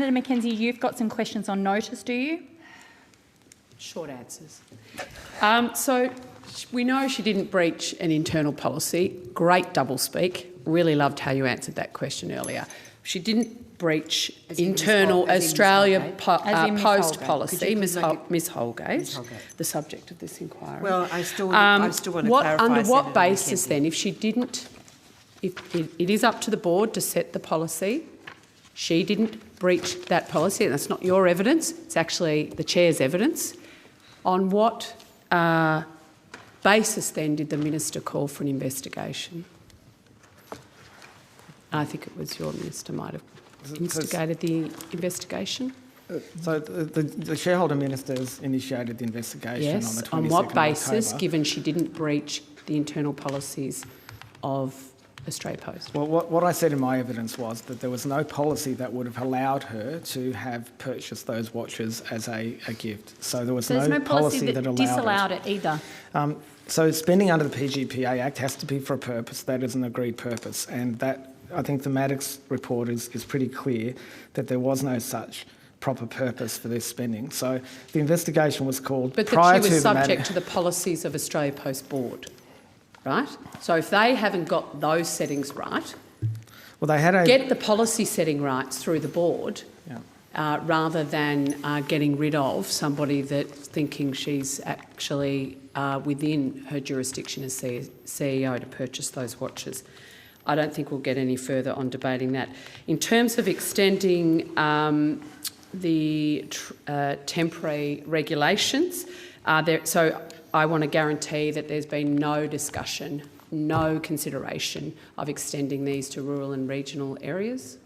Senator Mackenzie, you've got some questions on notice, do you? Short answers. So we know she didn't breach an internal policy. Great doublespeak. Really loved how you answered that question earlier. She didn't breach internal Australia Post policy, Ms Holgate, the subject of this inquiry. Well, I still want to clarify. Under what Senator basis McKenzie. then, if she didn't, if it is up to the board to set the policy, she didn't breach that policy, and that's not your evidence, it's actually the chair's evidence. On what basis then did the minister call for an investigation? I think it was your minister might have instigated the investigation. So the shareholder ministers initiated the investigation on the 22nd on what basis, October. given she didn't breach the internal policies of Australia Post? Well, what I said in my evidence was that there was no policy that would have allowed her to have purchased those watches as a gift. So there was There's no policy that allowed disallowed it either. So spending under the PGPA Act has to be for a purpose that is an agreed purpose, and that I think the Maddox report is pretty clear that there was no such proper purpose for this spending. So the investigation was called but prior that she to was the subject to the policies of Australia Post Board, right? So if they haven't got those settings right, well, they had a get the policy setting rights through the board, rather than getting rid of somebody that's thinking she's actually within her jurisdiction as CEO to purchase those watches. I don't think we'll get any further on debating that. In terms of extending the temporary regulations, so I want to guarantee that there's been no discussion, no consideration of extending these to rural and regional areas?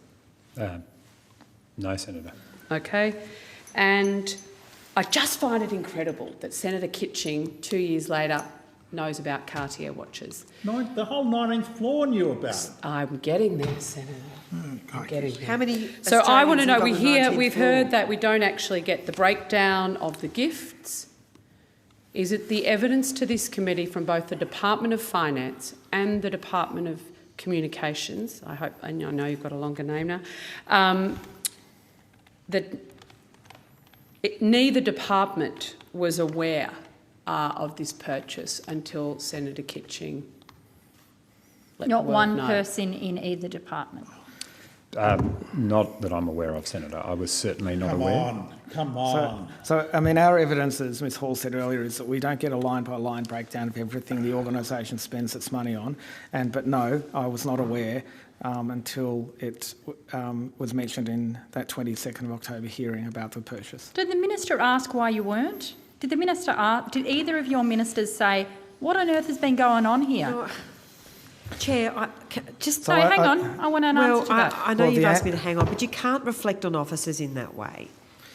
No, Senator. Okay. And I just find it incredible that Senator Kitching, 2 years later, knows about Cartier watches. The whole 19th floor knew about it. I'm getting there, Senator. I'm getting there. How many? So I want to know, Australians we've have got the 19th heard floor? that we don't actually get the breakdown of the gifts. Is it the evidence to this committee from both the Department of Finance and the Department of Communications, I know you've got a longer name now, that neither department was aware of this purchase until Senator Kitching let Not the world one know? person in either department. Not that I'm aware of, Senator. I was certainly not aware. Come on. So, I mean, our evidence, as Ms Hall said earlier, is that we don't get a line-by-line breakdown of everything the organisation spends its money on. But no, I was not aware until it was mentioned in that 22nd of October hearing about the purchase. Did the minister ask why you weren't? Did the minister ask? Did either of your ministers say, what on earth has been going on here? No, Chair, hang on. I want an answer to that. I know you've asked me to hang on, but you can't reflect on officers in that way.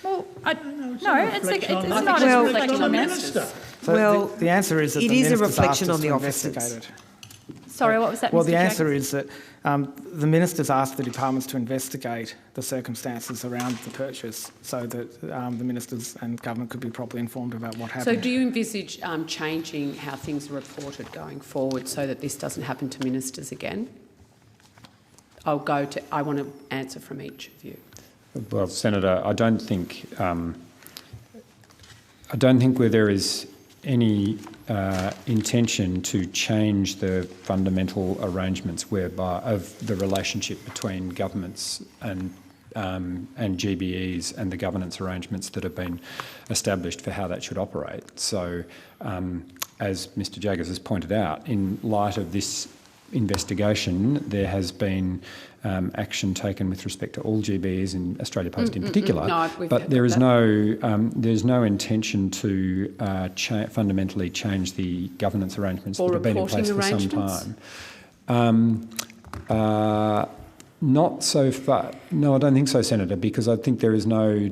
Well, it's not a reflection on the minister. So the answer is that it the is a ministers reflection asked us on the to officers. investigate it. Sorry, what was that, Well, Mr. the answer Jackson? is that the ministers asked the departments to investigate the circumstances around the purchase so that the ministers and government could be properly informed about what happened. So do you envisage changing how things are reported going forward so that this doesn't happen to ministers again? I want an answer from each of you. Well, Senator, I don't think where there is any intention to change the fundamental arrangements whereby of the relationship between governments and GBEs and the governance arrangements that have been established for how that should operate. So, as Mr Jaggers has pointed out, in light of this investigation, there has been action taken with respect to all GBEs in Australia Post in particular, No, we've but heard there is that. there's no intention to fundamentally change the governance arrangements Or that have been in place reporting for some arrangements? time. Not so far. No, I don't think so, Senator, because I think there is no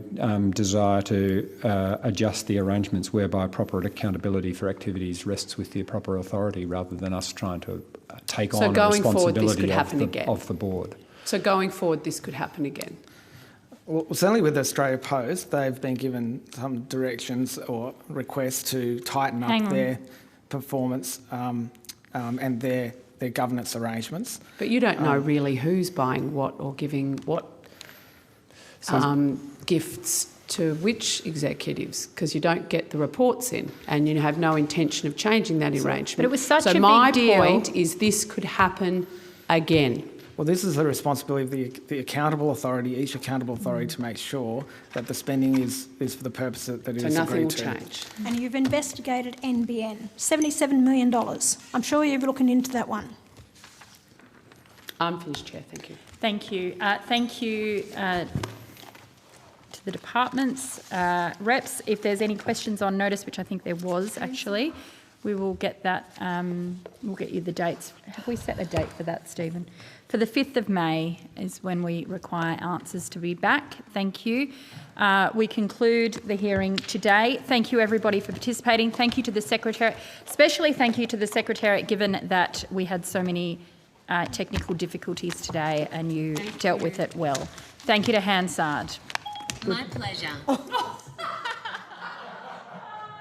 desire to adjust the arrangements whereby proper accountability for activities rests with the proper authority rather than us trying to take on a going forward, this responsibility could happen again. of the board. So going forward, this could happen again? Well, certainly with Australia Post, they've been given some directions or requests to tighten up their performance and their governance arrangements. But you don't know really who's buying what or giving what. gifts to which executives? Because you don't get the reports in and you have no intention of changing that arrangement. But it was such a big my deal. point is this could happen again. Well, this is the responsibility of the accountable authority, each accountable authority, to make sure that the spending is for the purpose that it So is nothing agreed will to. change. And you've investigated NBN, $77 million. I'm sure you're looking into that one. I'm finished, Chair. Thank you. Thank you. Thank you to the department's reps. If there's any questions on notice, which I think there was actually, we will get that. We'll get you the dates. Have we set a date for that, Stephen? For the 5th of May is when we require answers to be back. Thank you. We conclude the hearing today. Thank you, everybody, for participating. Thank you to the Secretariat. Especially thank you to the Secretariat, given that we had so many technical difficulties today and you dealt with it well. Thank you to Hansard. My pleasure.